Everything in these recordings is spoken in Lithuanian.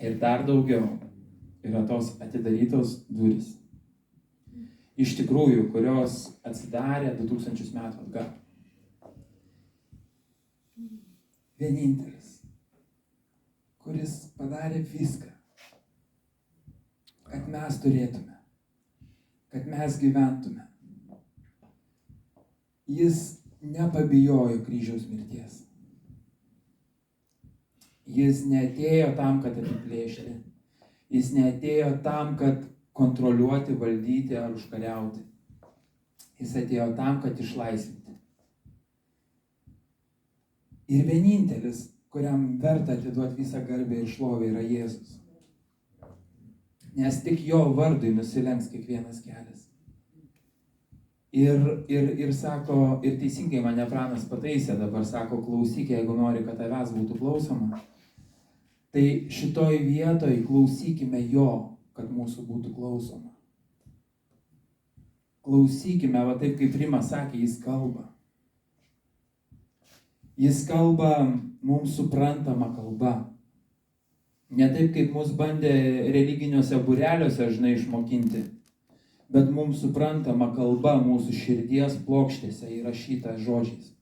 Ir dar daugiau yra tos atidarytos durys. Iš tikrųjų, kurios atsidarė 2000 metų atgal. Vienintelis, kuris padarė viską, kad mes turėtume, kad mes gyventume. Jis nepabijojo kryžiaus mirties. Jis neatėjo tam, kad apiplėšti. Jis neatėjo tam, kad kontroliuoti, valdyti ar užkariauti. Jis atėjo tam, kad išlaisvinti. Ir vienintelis, kuriam verta atiduoti visą garbę ir šlovę, yra Jėzus. Nes tik jo vardui nusilenks kiekvienas kelias. Ir sako, ir teisingai mane pranas pataisė, dabar sako, klausyk, jeigu nori, kad tavęs būtų klausoma. Tai šitoj vietoj klausykime jo, kad mūsų būtų klausoma. Klausykime, va taip kaip Rimas sakė, jis kalba. Jis kalba mums suprantama kalba. Ne taip, kaip mus bandė religiniuose būreliuose, žinai, išmokinti, bet mums suprantama kalba mūsų širdies plokštėse įrašyta žodžiais.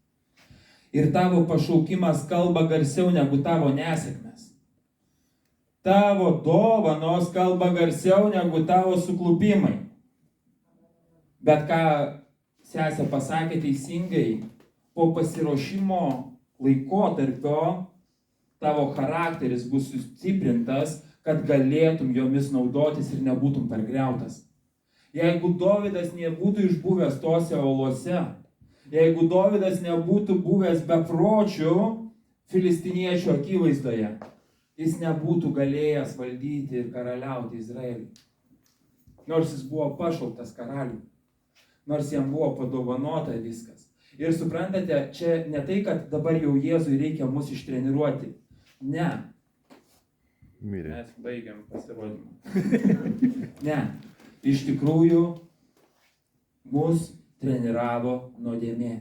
Ir tavo pašaukimas kalba garsiau negu tavo nesėkmės. Tavo dovanos kalba garsiau negu tavo suklupimai. Bet ką sesė pasakė teisingai, po pasiruošimo laikotarpio tavo charakteris bus sustiprintas, kad galėtum jomis naudotis ir nebūtum pargriautas. Jeigu Dovydas nebūtų išbuvęs tose olose, jeigu Dovydas nebūtų buvęs bepročių filistiniečių akivaizdoje, jis nebūtų galėjęs valdyti ir karaliauti Izraelį. Nors jis buvo pašauktas karaliumi, nors jam buvo padovanota viskas. Ir suprantate, čia ne tai, kad dabar jau Jėzui reikia mus ištreniruoti. Ne. Mirė. Mes baigiam pasirodymą. Ne. Iš tikrųjų, mus treniravo nuodėmė.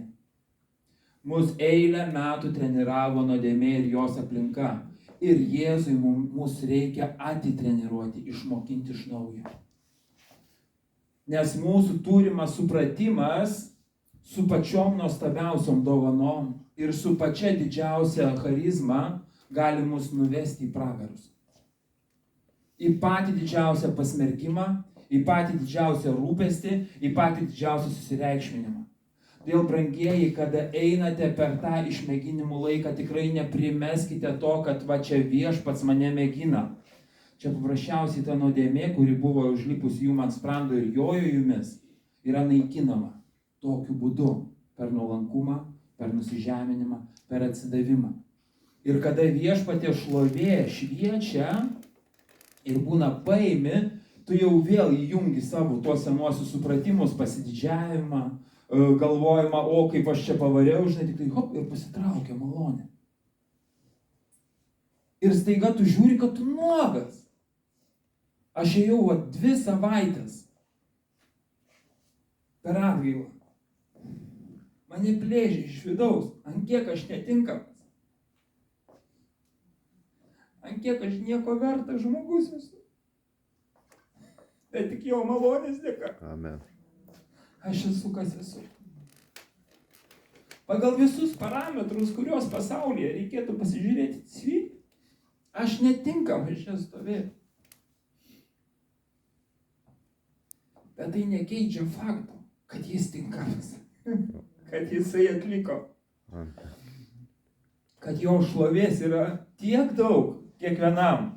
Mus eilę metų treniravo nuodėmė ir jos aplinka. Ir Jėzui mus reikia atitreniruoti, išmokinti iš naujo. Nes mūsų turimas supratimas su pačiom nuostabiausiom dovanom ir su pačia didžiausia charizma gali mus nuvesti į pragarus. Į patį didžiausią pasmerkimą, į patį didžiausią rūpestį, į patį didžiausią susireikšminimą. Dėl brangieji, kada einate per tą išmėginimų laiką, tikrai neprimeskite to, kad va čia viešpats mane mėgina. Čia paprasčiausiai ta nuodėmė, kuri buvo užlipusi jum ant sprando ir jojo jumis, yra naikinama tokiu būdu, per nuolankumą, per nusižeminimą, per atsidavimą. Ir kada viešpatie šlovė šviečia ir būna paimi, tu jau vėl įjungi savo tuos senuosius supratimus, pasididžiavimą, galvojimą, o kaip aš čia pavariau, žinai, tik tai hop, ir pasitraukia malonė. Ir staiga tu žiūri, kad tu nuogas. Aš ėjau 2 savaitės per atgailą. Mane plėžė iš vidaus, ant kiek aš netinkamas. Ant kiek aš nieko vertas žmogus esu. Bet tik jo malonės dėka. Amen. Aš esu, kas esu. Pagal visus parametrus, kuriuos pasaulyje reikėtų pasižiūrėti CV, aš netinkamai čia stovėti. Bet tai nekeičia fakto, kad jis tinkamas. Kad jisai atliko. Kad jo šlovės yra tiek daug kiekvienam.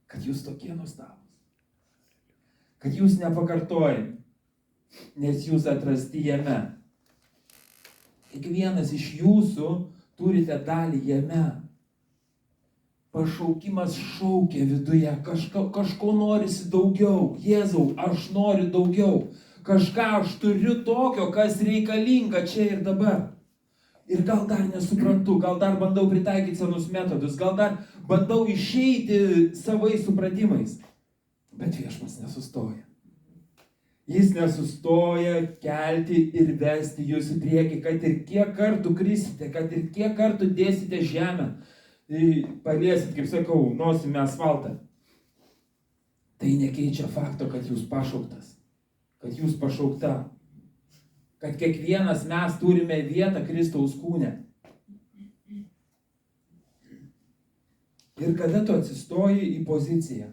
Kad jūs tokie nuostabūs. Kad jūs nepakartojami, nes jūs atrasti jame. Kiekvienas iš jūsų turite dalį jame. Pašaukimas šaukia viduje, kažko norisi daugiau. Jėzau, aš noriu daugiau. Kažką aš turiu tokio, kas reikalinga čia ir dabar. Ir gal dar nesuprantu, gal dar bandau pritaikyti senus metodus, gal dar bandau išeiti savais supratimais. Bet viešpats nesustoja. Jis nesustoja kelti ir vesti jūs į priekį, kad ir kiek kartų krisite, kad ir kiek kartų dėsite žemę. paliesit, kaip sakau, nosimi asfaltą. Tai nekeičia fakto, kad jūs pašauktas, kad jūs pašaukta, kad kiekvienas mes turime vietą Kristaus kūne. Ir kada tu atsistoji į poziciją,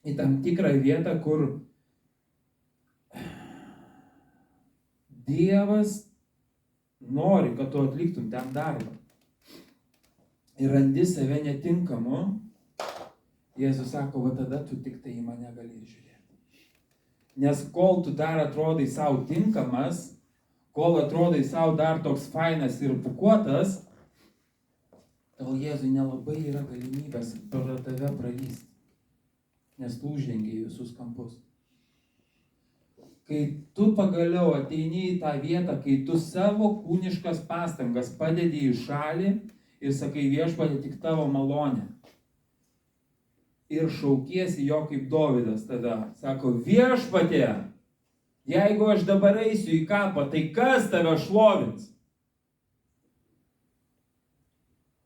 į tam tikrą vietą, kur Dievas nori, kad tu atliktum ten darbą. Ir randi save netinkamu, Jėzus sako, va tada tu tik tai į mane gali žiūrėti. Nes kol tu dar atrodai savo tinkamas, kol atrodai savo dar toks fainas ir pukuotas, tol Jėzui nelabai yra galimybės per tave pralysti. Nes tu uždengiai visus kampus. Kai tu pagaliau ateini į tą vietą, kai tu savo kūniškas pastangas padedi į šalį ir sakai viešpatie tik tavo malonė. Ir šaukiesi jo kaip Dovydas tada. Sako viešpatie, jeigu aš dabar eisiu į kapą, tai kas tave šlovins?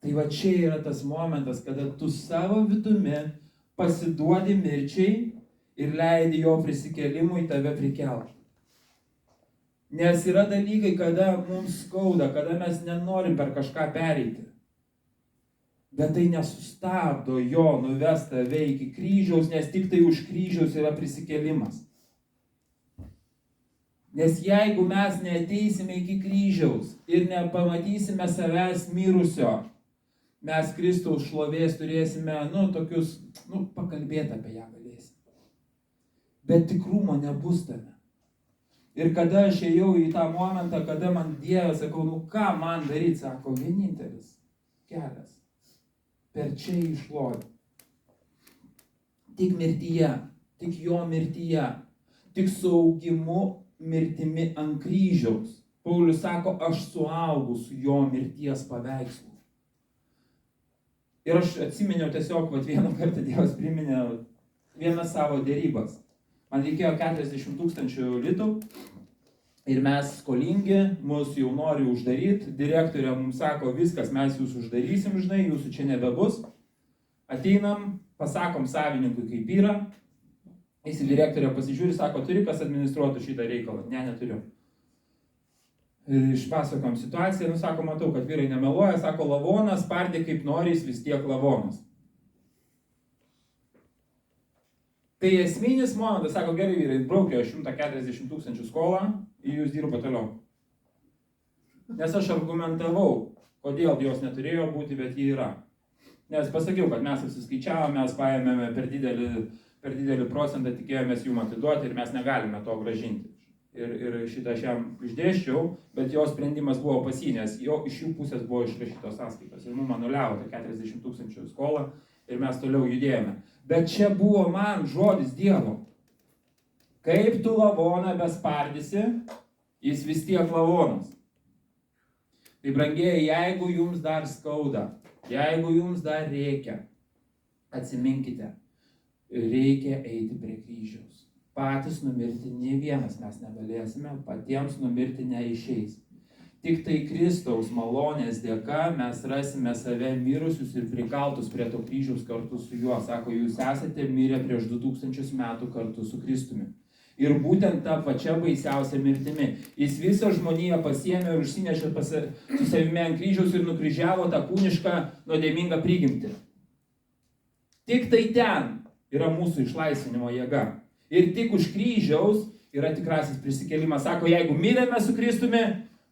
Tai va čia yra tas momentas, kada tu savo vidumi pasiduodi mirčiai ir leidi jo prisikėlimui tave prikelti. Nes yra dalykai, kada mums skauda, kada mes nenorim per kažką pereiti. Bet tai nesustabdo jo nuvest tave iki kryžiaus, nes tik tai už kryžiaus yra prisikėlimas. Nes jeigu mes neateisime iki kryžiaus ir nepamatysime savęs mirusio, mes Kristaus šlovės turėsime, pakalbėti apie ją galėsime. Bet tikrumo nebus tame. Ir kada aš ėjau į tą momentą, kada man Dievas, sakau, ką man daryti, sako, vienintelis kelias. Per čia iššlovė. Tik mirtyje, tik jo mirtyje, tik su augimu mirtimi ant kryžiaus. Paulius sako, aš suaugu su jo mirties paveikslu. Ir aš atsiminiau tiesiog, vieną kartą Dievas priminė vienas savo dėrybas. Man reikėjo 40 000 litų ir mes skolingi, mus jau nori uždaryti. Direktorė mums sako, viskas, mes jūs uždarysim, žinai, jūsų čia nebebus. Ateinam, pasakom savininkui kaip yra. Jis į direktorę pasižiūri, sako, turi kas administruotų šitą reikalą? Ne, neturiu. Ir išpasakom situaciją, sako, matau, kad vyrai nemeluoja, sako, lavonas, spardė kaip nori, jis vis tiek lavonas. Tai esminis momentas, sako, gerai vyrai, braukė 140 000 skolą ir jūs dirba toliau. Nes aš argumentavau, kodėl jos neturėjo būti, bet ji yra. Nes pasakiau, kad mes apsiskaičiavome, mes paėmėme per didelį procentą, tikėjomės jum atiduoti ir mes negalime to grąžinti. Ir šitą aš jam išdėščiau, bet jo sprendimas buvo pas jį, nes iš jų pusės buvo išrašytos sąskaitos. Ir mums anuliavo tą 40 000 skolą ir mes toliau judėjome. Bet čia buvo man žodis Dievo. Kaip tu lavoną bespardysi, jis vis tiek lavonas. Tai brangieji, jeigu jums dar skauda, jeigu jums dar reikia, atsiminkite, reikia eiti prie kryžiaus. Patys numirti nei vienas mes negalėsime, patiems numirti neišeis. Tik tai Kristaus malonės dėka mes rasime save mirusius ir prikaltus prie to kryžiaus kartu su juo. Sako, jūs esate mirę prieš 2000 metų kartu su Kristumi. Ir būtent tą pačią baisiausią mirtimi. Jis visą žmoniją pasiėmė ir užsinešė su savimi ant kryžiaus ir nukryžiavo tą kūnišką nuodėmingą prigimtį. Tik tai ten yra mūsų išlaisvinimo jėga. Ir tik už kryžiaus yra tikrasis prisikėlimas. Sako, jeigu mirėme su Kristumi,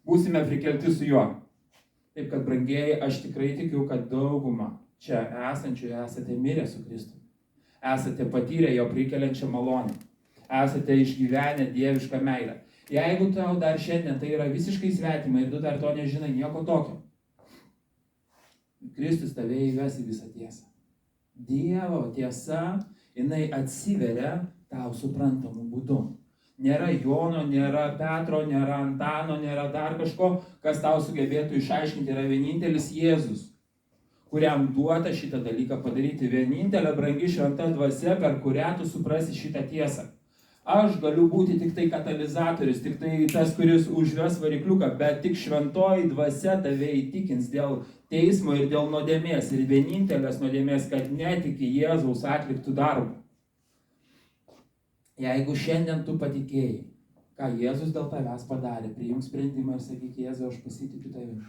būsime prikelti su juo. Taip kad, brangieji, aš tikrai tikiu, kad dauguma čia esančių esate mirę su Kristumi. Esate patyrę jo prikeliančią malonę. Esate išgyvenę dievišką meilę. Jeigu tau dar šiandien tai yra visiškai svetima ir tu dar to nežinai, nieko tokio. Kristus tave įves į visą tiesą. Dievo tiesa, jinai atsiveria tau suprantamų būdų. Nėra Jono, nėra Petro, nėra Antano, nėra dar kažko, kas tau sugebėtų išaiškinti. Yra vienintelis Jėzus, kuriam duota šitą dalyką padaryti. Vienintelė brangi šventa dvasia, per kurią tu suprasi šitą tiesą. Aš galiu būti tik tai katalizatorius, tik tai tas, kuris užves varikliuką, bet tik šventoji dvasia tave įtikins dėl teismo ir dėl nuodėmės. Ir vienintelės nuodėmės, kad netiki Jėzaus atliktų darbų. Jeigu šiandien tu patikėjai, ką Jėzus dėl tavęs padarė, priimk sprendimą ir sakyk, Jėzau, aš pasitikiu tavimi.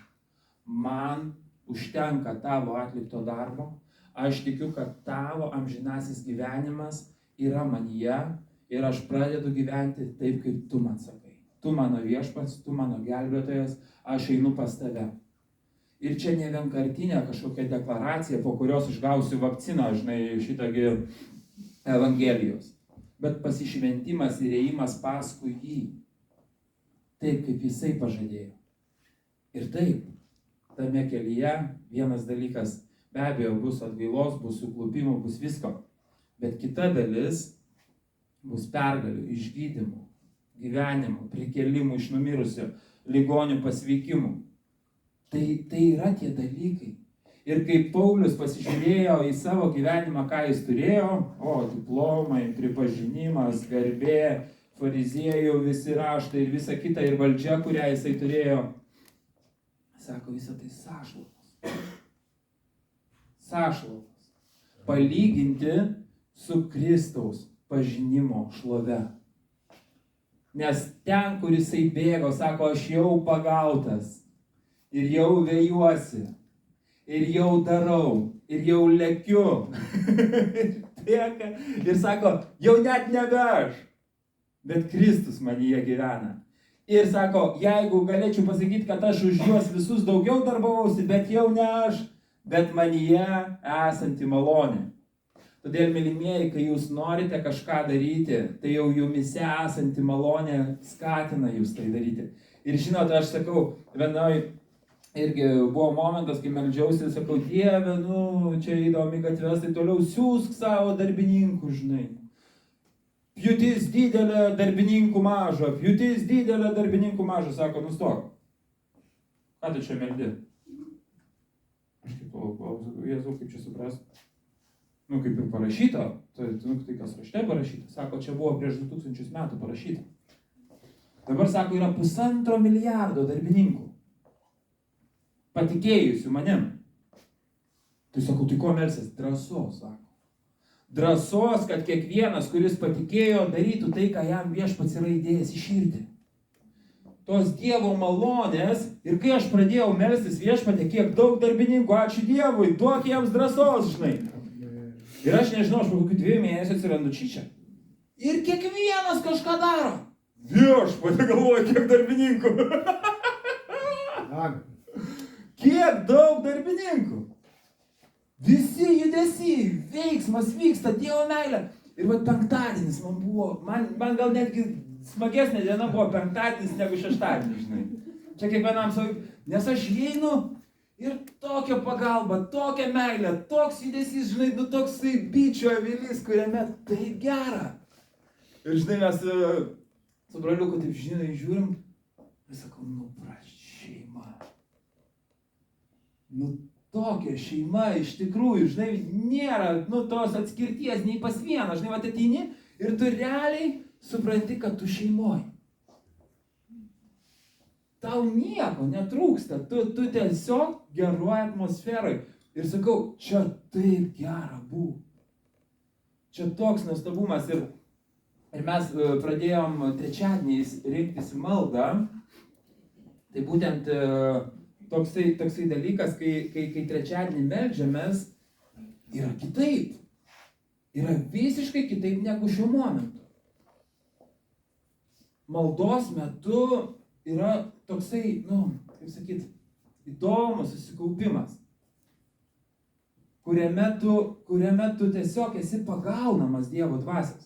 Man užtenka tavo atlikto darbo, aš tikiu, kad tavo amžinasis gyvenimas yra manyje ir aš pradedu gyventi taip, kaip tu man sakai. Tu mano viešpats, tu mano gelbėtojas, aš einu pas tave. Ir čia ne vienkartinė kažkokia deklaracija, po kurios aš gausiu vakciną, žinai, šitągi Evangelijos. Bet pasišventimas ir ėjimas paskui jį. Taip, kaip jisai pažadėjo. Ir taip, tame kelyje vienas dalykas, be abejo, bus atgailos, bus suklupimų, bus visko. Bet kita dalis bus pergalių, išgydymų, gyvenimų, prikėlimų iš numirusio, ligonių pasveikimų. Tai yra tie dalykai. Ir kai Paulius pasižiūrėjo į savo gyvenimą, ką jis turėjo, diplomai, pripažinimas, garbė, fariziejų, visi raštai ir visa kita, ir valdžia, kurią jisai turėjo, sako, visą tai sąšlaukos. Sąšlaukos. Palyginti su Kristaus pažinimo šlove. Nes ten, kur jisai bėgo, sako, aš jau pagautas. Ir jau vėjuosi, ir jau darau, ir jau lekiu. Ir sako, jau net nebe aš, bet Kristus manyje gyvena. Ir sako, jeigu galėčiau pasakyti, kad aš už juos visus daugiau darbavausi, bet jau ne aš, bet manyje esanti malonė. Todėl, mylimieji, kai jūs norite kažką daryti, tai jau jumise esanti malonė skatina jūs tai daryti. Ir žinote, aš sakau, vienoj irgi buvo momentas, kai meldžiausi, sakau, Dieve, čia įdomi gatves, tai toliau siūsk savo darbininkų, žinai. Pjūtis didelė, darbininkų maža, pjūtis didelė, darbininkų maža, sako, nustok. Ką tu čia meldi? Aš kaip klausiu, Jėzau, kaip čia suprast? Kaip ir parašyta, tai kas rašte parašyta, sako, čia buvo prieš 2000 metų parašyta. Dabar, sako, yra 1,5 milijardo darbininkų. Patikėjusių manim. Tai sakau, tai ko melsis? Drąsos, sako. Drąsos, kad kiekvienas, kuris patikėjo, darytų tai, ką jam viešpats yra įdėjęs į širdį. Tos Dievo malonės, ir kai aš pradėjau melstis viešpatė, kiek daug darbininkų, ačiū Dievui, duok jiems drąsos, žinai. Ir aš nežinau, aš po kokių 2 mėnesių atsirandu čia. Ir kiekvienas kažką daro. Viešpatė, galvoju, kiek darbininkų. Kiek daug darbininkų. Visi judesiai, veiksmas vyksta, Dievo meilė. Ir penktadienis man buvo, man gal netgi smagesnė diena buvo penktadienis negu šeštadienis, žinai. Čia kiekvienam savo, nes aš įeinu ir tokia pagalba, tokia meilė, toks judesys, žinai, toksai bičio avilys, kuriame taip gera. Ir žinai, mes su braliuku taip, žinai, žiūrim ir sakau, šeima. Tokia šeima iš tikrųjų, žinai, nėra, tos atskirties nei pas vieną, žinai, ateini ir tu realiai supranti, kad tu šeimoji. Tau nieko netrūksta, tu tiesiog geroj atmosferai. Ir sakau, čia taip gera buvo. Čia toks nuostabumas. Ir mes pradėjom trečiadieniais rinktis į maldą. Tai būtent toksai dalykas, kai trečiadienį meldžiamės, yra kitaip. Yra visiškai kitaip negu šiuo momentu. Maldos metu yra toksai, kaip sakyt, įdomus susikaupimas, kuriame tu tiesiog esi pagaunamas Dievo dvasios.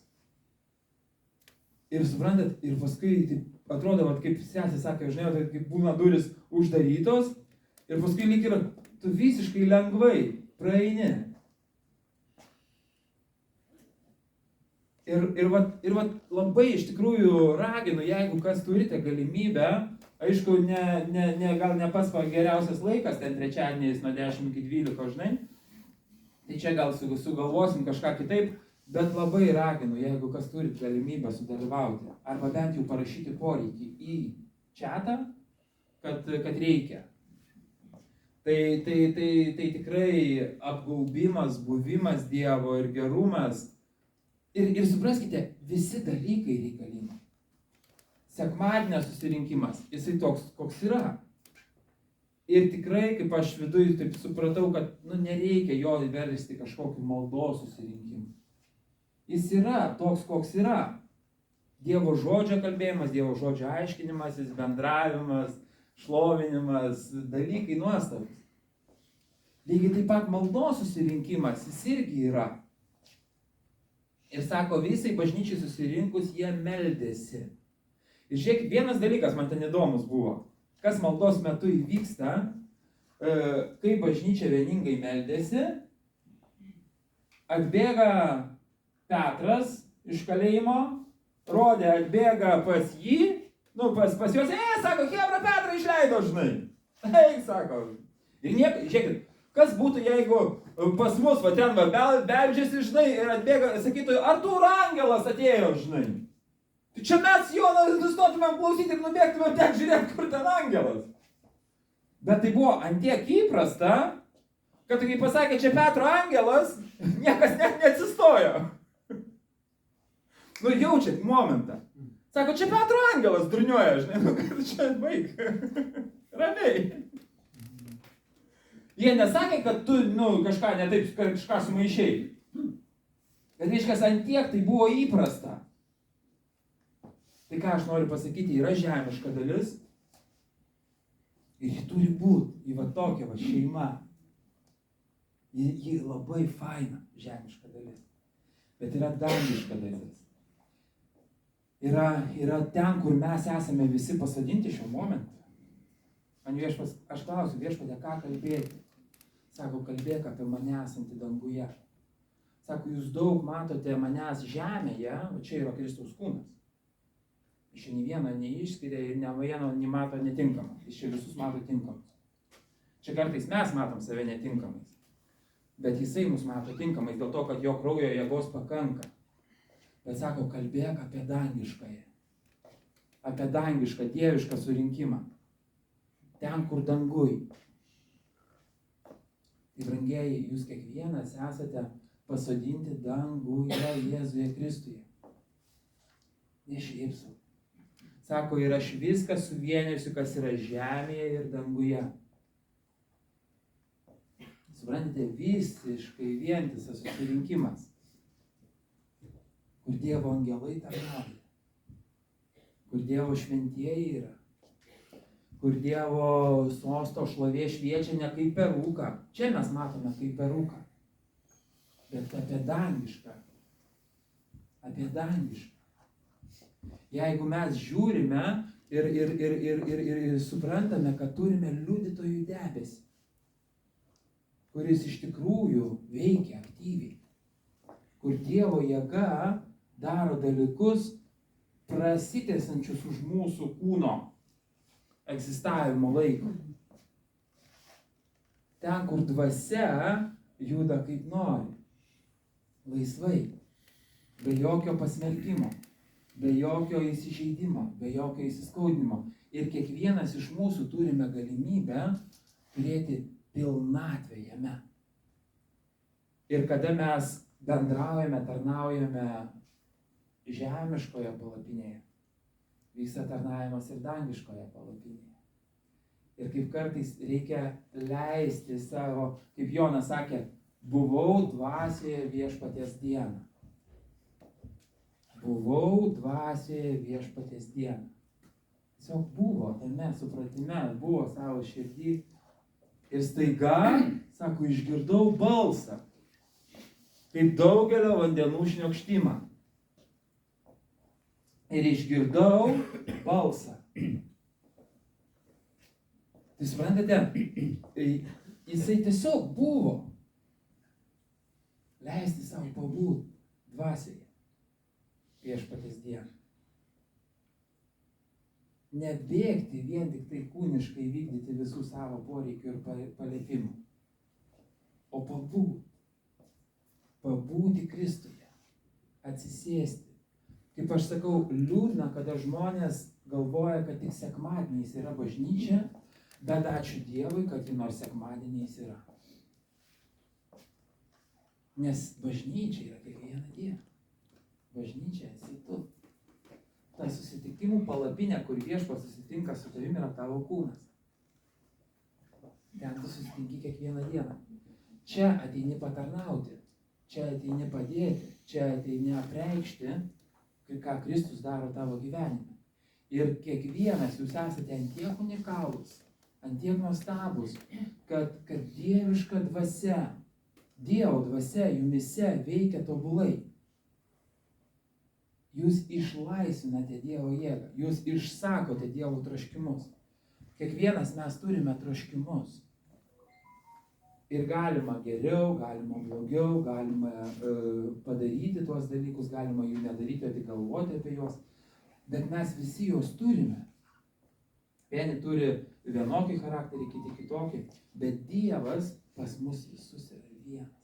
Ir suprantat, ir paskui atrodo, kaip sesė sakė, žinai, kaip būna duris uždarytos, ir paskui lyg ir tu visiškai lengvai praeini. Ir labai iš tikrųjų raginu, jeigu kas turite galimybę, aišku, gal ne pats geriausias laikas, ten trečiadieniais nuo 10 iki 12, žinai, tai čia gal sugalvosim kažką kitaip, Bet labai raginu, jeigu kas turit galimybę sudalyvauti, arba bent jau parašyti poreikį į chatą, kad reikia. Tai tikrai apgaubimas, buvimas Dievo ir gerumas. Ir supraskite, visi dalykai reikalingi. Sekmadienio susirinkimas, jisai toks, koks yra. Ir tikrai, kaip aš viduj taip supratau, kad nereikia jo versti kažkokiu maldos susirinkimu. Jis yra toks, koks yra. Dievo žodžio kalbėjimas, Dievo žodžio aiškinimasis, bendravimas, šlovinimas, dalykai nuostabus. Lygiai taip pat maldos susirinkimas, jis irgi yra. Ir sako, visai bažnyčiai susirinkus jie meldėsi. Ir žiūrėkit, vienas dalykas man ten įdomus buvo. Kas maldos metu įvyksta, kai bažnyčia vieningai meldėsi, atbėga Petras iš kalėjimo, rodė, atbėga pas jį, pas juos, sako, Hebra Petrą išleido, žinai. Eik, sako. Ir žiūrėkit, kas būtų, jeigu pas mus, ten beldžiasi, žinai, ir atbėga, sakytų, Artūro angelas atėjo, žinai. Tai čia mes jo nustotumėm klausyti ir nubėgtumėm ten žiūrėti, kur ten angelas. Bet tai buvo antiek įprasta, kad kai pasakė, čia Petro angelas, niekas net neatsistojo. Jaučiat momentą. Sako, čia Petro angelas durniuoja, žinai, kad čia baig. Ramiai. Jie nesakė, kad tu, kažką netaip, kažką sumaišėjai. Bet reiškia, antiek tai buvo įprasta. Tai ką aš noriu pasakyti, yra žemiška dalis ir ji turi būti, į tokia šeima. Ji labai faina, žemiška dalis. Bet yra dangiška dalis. Yra ten, kur mes esame visi pasodinti šiuo momentu. Aš klausiu viešpatie, ką kalbėti? Sako, kalbėk apie mane esantį danguje. Sako, jūs daug matote manęs žemėje, o čia yra Kristaus kūnas. Iš čia nei vieno neišskiria ir ne vieno nemato netinkamą. Iš čia visus mato tinkamus. Čia kartais mes matom save netinkamais. Bet jisai mus mato tinkamais dėl to, kad jo kraujo jėgos pakanka. Bet sako, kalbėk apie dangiškąją. Apie dangišką, dievišką surinkimą. Ten, kur danguj. Tai, brangieji, jūs kiekvienas esate pasodinti danguje Jėzuje Kristuje. Ne šiaip sau. Sako, ir aš viską suvienisiu, kas yra žemėje ir danguje. Suprantate, visiškai vientisas susirinkimas, kur Dievo angelai tarnauja, kur Dievo šventieji yra, kur Dievo sosto šlovė šviečia ne kaip per rūką. Čia mes matome kaip per rūką, bet apie dangišką. Apie dangišką. Jeigu mes žiūrime ir suprantame, kad turime liudytojų debesį, kuris iš tikrųjų veikia aktyviai, kur Dievo jėga daro dalykus prasitęsiančius už mūsų kūno egzistavimo laiko. Ten, kur dvasia juda kaip nori, laisvai, be jokio pasmerkimo, be jokio įsižeidimo, be jokio įsiskaudinimo. Ir kiekvienas iš mūsų turime galimybę turėti pilnatvę jame. Ir kada mes bendraujame, tarnaujame žemiškoje palapinėje, vyksta tarnavimas ir dangiškoje palapinėje. Ir kaip kartais reikia leisti savo, kaip Jonas sakė, buvau dvasioje viešpaties dieną. Buvau dvasioje viešpaties dieną. Tiesiog buvo tame supratime, buvo savo širdį. Ir staiga, sako, išgirdau balsą, kaip daugelio vandenų šniokštimą. Ir išgirdau balsą. Tai suprantate, jisai tiesiog buvo. Leisti savo pabūti dvasioje viešpaties dieną. Nebėgti vien tik tai kūniškai vykdyti visų savo poreikių ir paliepimų. O pabūti Kristuje. atsisėsti. Kaip aš sakau, liūdna, kada žmonės galvoja, kad tik sekmadieniais yra bažnyčia, bet ačiū Dievui, kad ji nors sekmadieniais yra. Nes bažnyčia yra kiekvieną dieną. Bažnyčia esi tu. Ta susitikimų palapinė, kur Viešpats susitinka su tavimi, yra tavo kūnas. Ten tu susitinki kiekvieną dieną. Čia ateini patarnauti, čia ateini padėti, čia ateini apreikšti, ką Kristus daro tavo gyvenime. Ir kiekvienas jūs esate ant tiek unikalūs, ant tiek nuostabus, kad dieviška dvasia, Dievo dvasia jumise veikia tobulai. Jūs išlaisvinate Dievo jėgą, jūs išsakote Dievo troškimus. Kiekvienas mes turime troškimus. Ir galima geriau, galima blogiau, galima padaryti tuos dalykus, galima jų nedaryti, tik galvoti apie juos. Bet mes visi juos turime. Vieni turi vienokį charakterį, kiti kitokį. Bet Dievas pas mus visus yra vienas.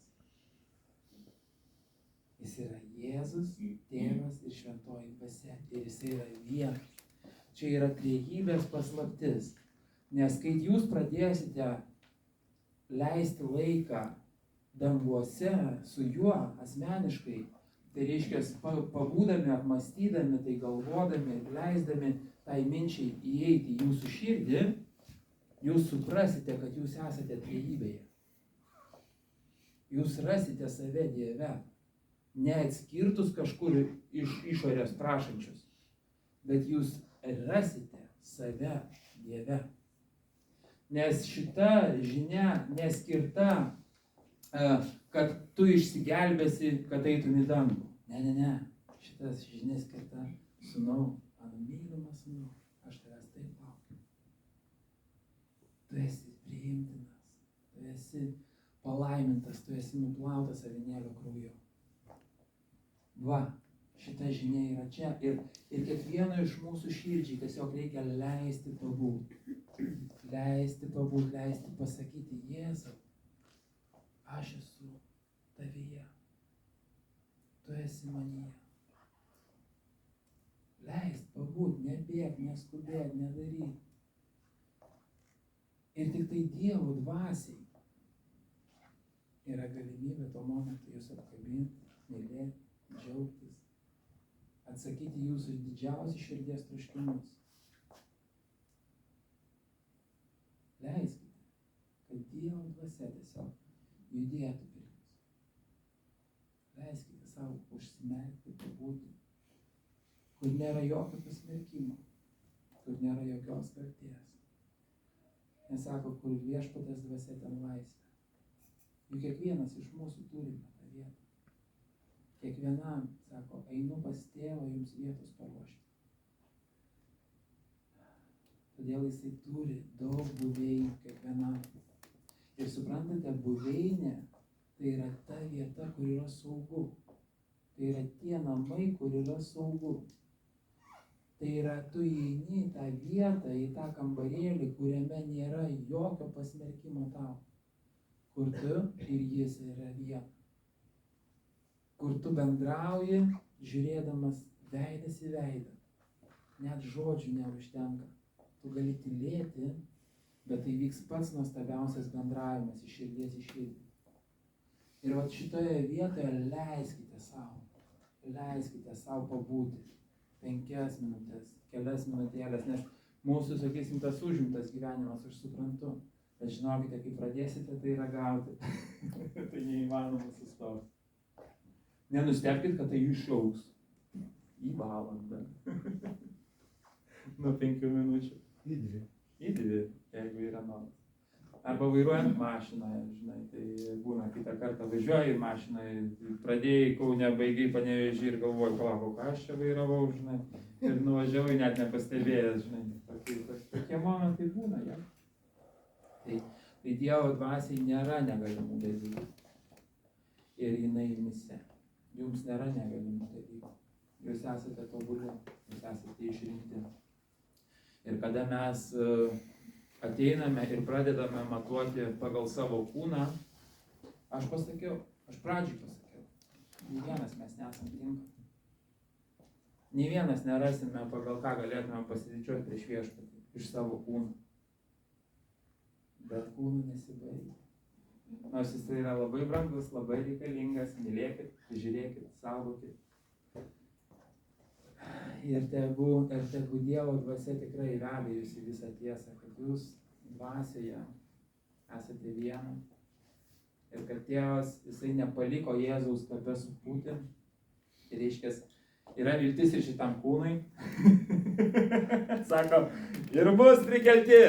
Jis yra Jėzus, Tėvas ir Šventoji Dvasia. Ir jis yra vienas. Čia yra trejybės paslaptis. Nes kai jūs pradėsite leisti laiką danguose su juo asmeniškai, tai reiškia pabūdami, apmastydami, tai galvodami, leisdami tai minčiai įeiti į jūsų širdį, jūs suprasite, kad jūs esate trejybėje. Jūs rasite save Dieve, neatskirtus kažkur iš išorės prašančius, bet jūs rasite save Dieve. Nes šita žinia neskirta, kad tu išsigelbėsi, kad eitum į dangų. Ne. Šitas žinia skirta sūnau, mano mylimas sūnau, aš tavęs taip laukiu. Tu esi priimtinas, tu esi palaimintas, tu esi nuplautas avinėlio krauju. Va, šita žinia yra čia ir kiekvieno iš mūsų širdžiai tiesiog reikia leisti pabūti. Leisti pasakyti, Jėzau, aš esu tavyje, tu esi manyje. Leist pabūti, nebėg, neskubėt, nedaryt. Ir tik tai Dievo dvasiai yra galimybė tuo momentu jūs apkabinti, mylėti, džiaugtis, atsakyti jūsų didžiausius širdies troškimus. Leiskite, kad Dievo dvasia tiesiog judėtų per jūs. Leiskite savo užsimerkti, pabūti, kur nėra jokio pasmerkimo, kur nėra jokios kaltės. Nes sako, kur Viešpaties dvasia ten laisvė. Juk kiekvienas iš mūsų turime tą vietą. Kiekvienam, sako, einu pas Tėvą jums vietos paruošti. Todėl jisai turi daug buveinių kiekvienam. Ir suprantate, buveinė tai yra ta vieta, kur yra saugu. Tai yra tie namai, kur yra saugu. Tai yra tu įeini į tą vietą, į tą kambarėlį, kuriame nėra jokio pasmerkimo tau. Kur tu ir jis yra viena. Kur tu bendrauji, žiūrėdamas veidas į veidą. Net žodžių neužtenka. Tu gali tylėti, bet tai vyks pats nuostabiausias bendravimas iš širdies į širdį. Ir vat šitoje vietoje leiskite savo pabūti 5 minutės, kelias minutėlės, nes mūsų, sakysim, tas užimtas gyvenimas, aš suprantu, bet žinokite, kai pradėsite tai ragauti, tai neįmanoma sustoti. Nenustebkit, kad tai išaugs į valandą, nuo 5 minučių. Į 2, jeigu yra noras. Arba vairuojant mašiną, žinai, tai būna kitą kartą važiuoji mašiną, pradėjai Kaune, baigai Panevėžį ir galvoji, palauk, ką aš čia vairavau, žinai, ir nuvažiavai net nepastebėjęs, žinai, tokie momentai būna, ja. Tai Dievo dvasiai nėra negalimų dalykų. Ir jinai jumise. Jums nėra negalimų dalykų. Jūs esate tobuli, jūs esate išrinkti. Ir kada mes ateiname ir pradedame matuoti pagal savo kūną, aš pradžiai pasakiau, Nei vienas mes nesam tinkami. Nei vienas nerasime, pagal ką galėtume pasididžiuoti prieš viešpatį iš savo kūno. Bet kūnų nesibaigia. Nors jis yra labai brangus, labai reikalingas, mylėkit, žiūrėkit, saugokit. Ir tegu Dievo dvasia tikrai veda jūs į visą tiesą, kad jūs dvasioje esate viena. Ir kad Tėvas, jisai nepaliko Jėzaus kape supūti. Ir reiškia, yra viltis ir šitam kūnui. Sako, ir bus prikelti.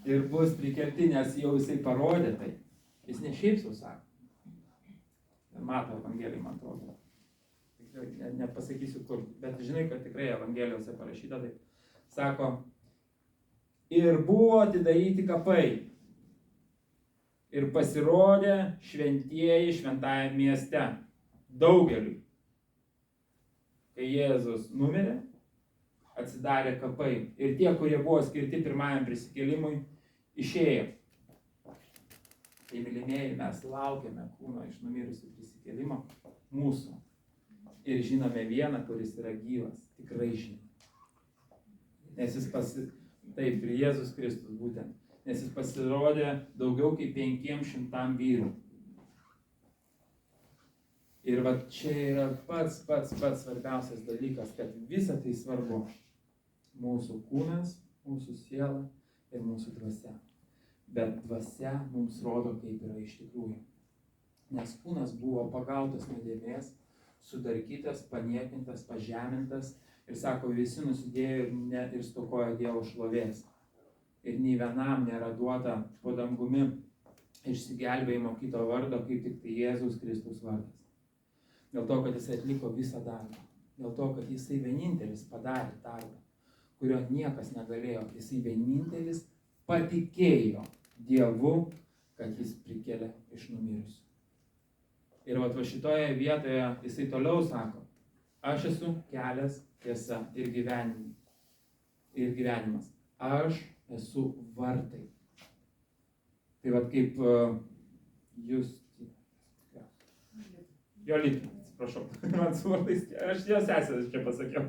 Ir bus prikelti, nes jau jisai parodė tai. Jis ne šiaip sau sako. Ir mato Evangelijai, man atrodo. Nepasakysiu kur, bet žinai, kad tikrai Evangelijose parašyta taip. Sako, ir buvo atidaryti kapai. Ir pasirodė šventieji šventajame mieste. Daugeliui. Kai Jėzus numirė, atsidarė kapai. Ir tie, kurie buvo skirti pirmajam prisikėlimui, išėjo. Tai, mylimieji, mes laukiame kūno iš numirusių prisikėlimo mūsų. Ir žinome vieną, kuris yra gyvas. Tikrai žinome. Nes jis taip, ir Jėzus Kristus būtent. Nes jis pasirodė daugiau kaip 500 vyrų. Ir va čia yra pats svarbiausias dalykas, kad visa tai svarbu. Mūsų kūnas, mūsų siela ir mūsų dvasia. Bet dvasia mums rodo, kaip yra iš tikrųjų. Nes kūnas buvo pagautas nuodėmės, sudarkytas, paniekintas, pažemintas ir sako, visi nusidėjo ir stokojo Dievo šlovės. Ir nei vienam nėra duota po dangumi išsigelbėjimo kito vardo, kaip tik tai Jėzaus Kristus vardas. Dėl to, kad jis atliko visą darbą. Dėl to, kad jisai vienintelis padarė darbą, kurio niekas negalėjo. Jisai vienintelis patikėjo Dievu, kad jis prikėlė iš numirusių. Ir va šitoje vietoje jisai toliau sako, aš esu kelias, tiesa ir gyvenimas. Aš esu vartai. Tai va kaip jūs... Jolita, atsiprašau, man su vartais, aš jos sesės čia pasakiau.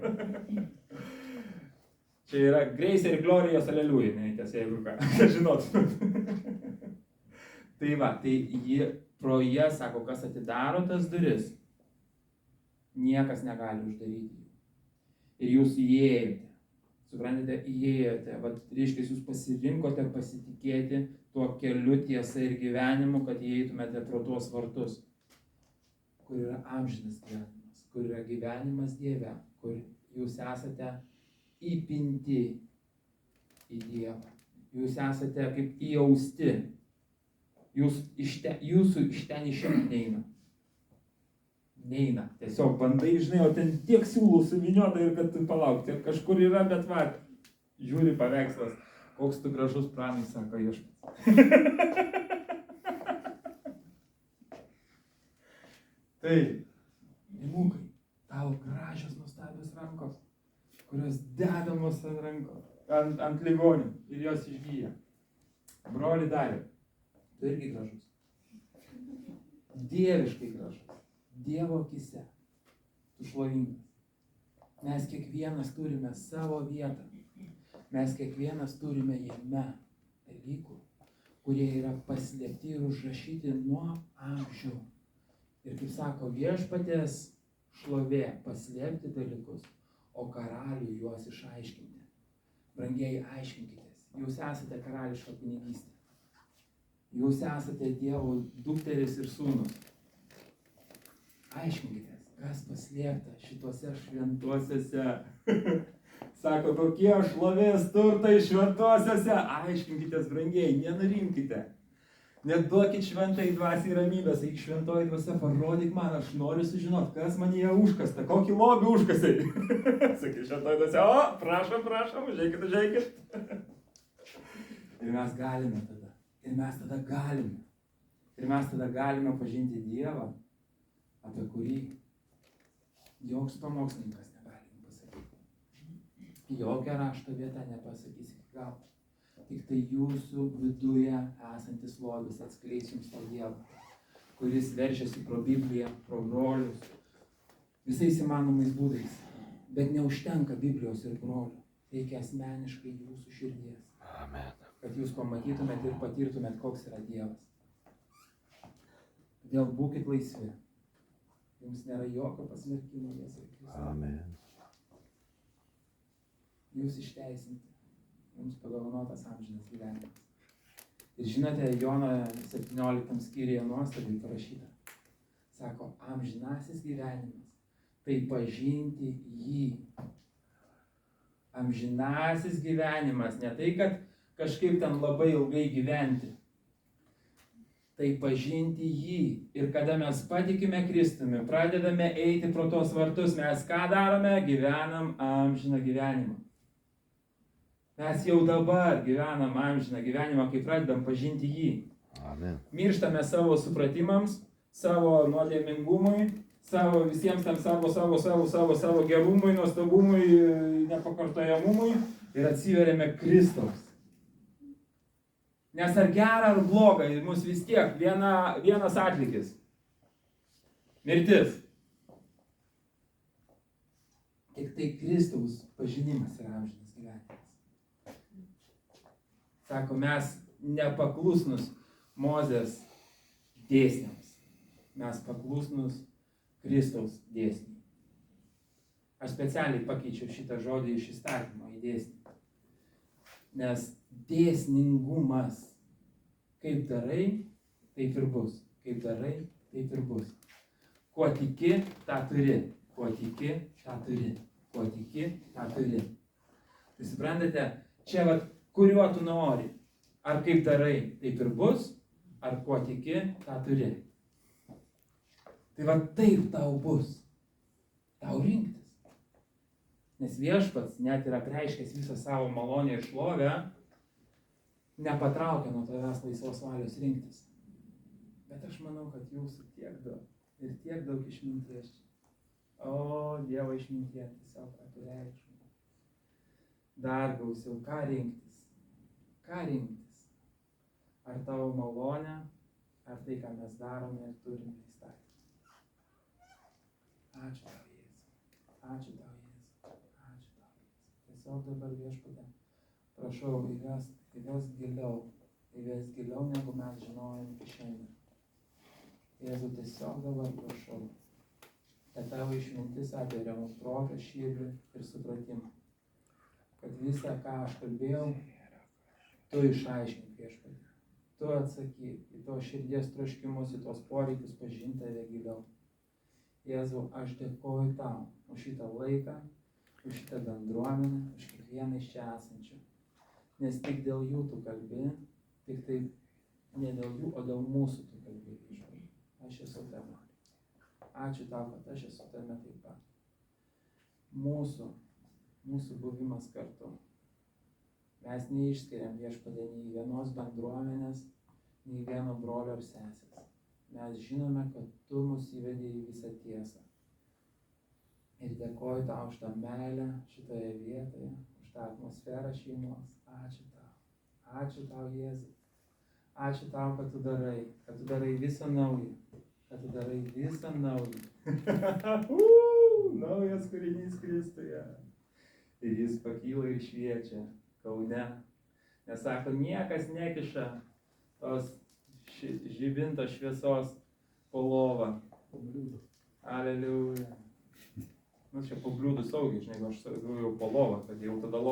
Čia yra Grace ir Glorijos Aleliuja, nereikės, jeigu ką, žinot. Tai va, tai jie pro ją sako, kas atidaro tas duris, niekas negali uždaryti jų. Ir jūs įėjote, suprantate, įėjote, va, reiškia, jūs pasirinkote pasitikėti tuo keliu, tiesa ir gyvenimu, kad įeitumėte pro tuos vartus, kur yra amžinas gyvenimas, kur yra gyvenimas Dieve, kur jūs esate įpinti į Dievą. Jūs esate kaip įausti. Jūsų iš ten išimti neina. Neina. Tiesiog bandai, žinai, o ten tiek siūlų suviniota ir kad tu palaukti. Kažkur yra, bet va, žiūri paveikslas. Koks tu gražus pranai, sako Viešpats. Tai, Dimukai, tavo gražios nuostabios rankos, kurios dedamos ant ligonių ir jos išgyja. Broli Dariau, tu irgi gražus. Dieviškai gražus. Dievo akise. Tu šlovingas. Mes kiekvienas turime savo vietą. Mes kiekvienas turime jame dalykų, kurie yra paslėpti ir užrašyti nuo amžių. Ir kaip sako, Viešpaties šlovė paslėpti dalykus, o karaliui juos išaiškinti. Brangieji, aiškinkitės. Jūs esate karališka kunigystė. Jūs esate Dievo dukteris ir sūnus. Aiškinkitės, kas paslėpta šituose šventuosiuose. Sako, kokie šlovės turtai šventuosiuose. Aiškinkitės, brangieji, nenurimkite. Neduokit šventai dvasiai ramybės, eik šventoji dvasia, parodyk man, aš noriu sužinoti, kas man jie užkasta, kokį lobį užkasai. Sakai, šventoji dvasia, o, prašom, užeikit. Ir mes galime tada. Ir mes tada galime pažinti Dievą, apie kurį joks pamokslininkas negali pasakyti. Jokia rašto vieta nepasakys iki galo. Tik tai jūsų viduje esantis lobis atskleis jums tą Dievą, kuris verčiasi pro Bibliją, pro brolius, visais įmanomais būdais. Bet neužtenka Biblijos ir brolių. Reikia asmeniškai jūsų širdies. Amen. Kad jūs pamatytumėt ir patirtumėt, koks yra Dievas. Todėl būkit laisvi. Jums nėra jokio pasmerkimo Jėzui Kristui. Amen. Jūs išteisinti. Jums padovanotas amžinas gyvenimas. Ir žinote, Jono 17 skyriuje nuostabiai parašyta. Sako, amžinasis gyvenimas. Tai pažinti jį. Amžinasis gyvenimas. Ne tai, kad kažkaip ten labai ilgai gyventi. Tai pažinti jį. Ir kada mes patikime Kristumi, pradedame eiti pro tos vartus, mes ką darome? Gyvenam amžiną gyvenimą. Mes jau dabar gyvenam amžiną gyvenimą, kai pradedam pažinti jį. Amen. Mirštame savo supratimams, savo nuodėmingumui, savo visiems tam savo gerumui, nuostabumui, nepakartojamumui ir atsiveriame Kristaus. Nes ar gera, ar bloga, mus vis tiek vienas atlygis. Mirtis. Tik tai Kristaus pažinimas yra amžinas gyvenimas. Sako, mes nepaklusnus Mozės dėsniams. Mes paklusnus Kristaus dėsniui. Aš specialiai pakeičiau šitą žodį iš įstatymo į dėsnį. Nes dėsningumas, kaip darai, taip ir bus. Kaip darai, taip ir bus. Kuo tiki, tą turi. Kuo tiki, tą turi. Kuo tiki, tą turi. Tai suprantate, čia vat, kuriuo tu nori. Ar kaip darai, taip ir bus, ar kuo tiki, tą turi. Tai va taip tau bus. Tau rinktis. Nes Viešpats net yra apreiškęs visą savo malonę ir šlovę, nepatraukia nuo tavęs laisvos valios rinktis. Bet aš manau, kad jūsų tiek daug ir tiek daug išminties čia. O, Dievo išmintie, tiesiog apireikšmė. Dar gausiau, ką rinktis? Ką rinktis? Ar tavo malonę, ar tai, ką mes darome ir turime įstatymą? Ačiū tau, Jėzau. Ačiū tau, Jėzau. Ačiū tau, Jėzau. Tiesiog dabar Viešpatie, prašau, įvesk giliau, negu mes žinojom iki šiandien. Jėzau, tiesiog dabar prašau, kad tavo išmintis atveria mums protą, širdį ir supratimą. Kad visą, ką aš kalbėjau, tu išaiškink, Viešpatie. Tu atsakyk į to širdies troškimus, į tos poreikius pažinti tave giliau. Jėzau, aš dėkoju tau už šitą laiką, už šitą bendruomenę, už kiekvieną iš čia esančių. Nes tik dėl jų tu kalbi, tik tai ne dėl jų, o dėl mūsų tu kalbi. Aš esu tame. Ačiū tau, kad aš esu tame taip pat. Mūsų buvimas kartu. Mes neišskiriam Viešpatie nei vienos bendruomenės, nei vieno brolio ar sesės. Mes žinome, kad tu mus įvedė į visą tiesą. Ir dėkoju tau už tą meilę šitoje vietoje, už tą atmosferą šeimos. Ačiū tau. Ačiū tau, Jėzau. Ačiū tau, kad tu darai visą naują. Kad tu darai visą naują. Naujas kūrinys Kristuje. Ir jis pakyla ir šviečia Kaune. Nes sako, niekas nekiša tos žibinto šviesos po lovą. Aleliuja. Nu, čia po bliūdų saugiai, žinai, aš jau po lovą, kad jau tada lovą.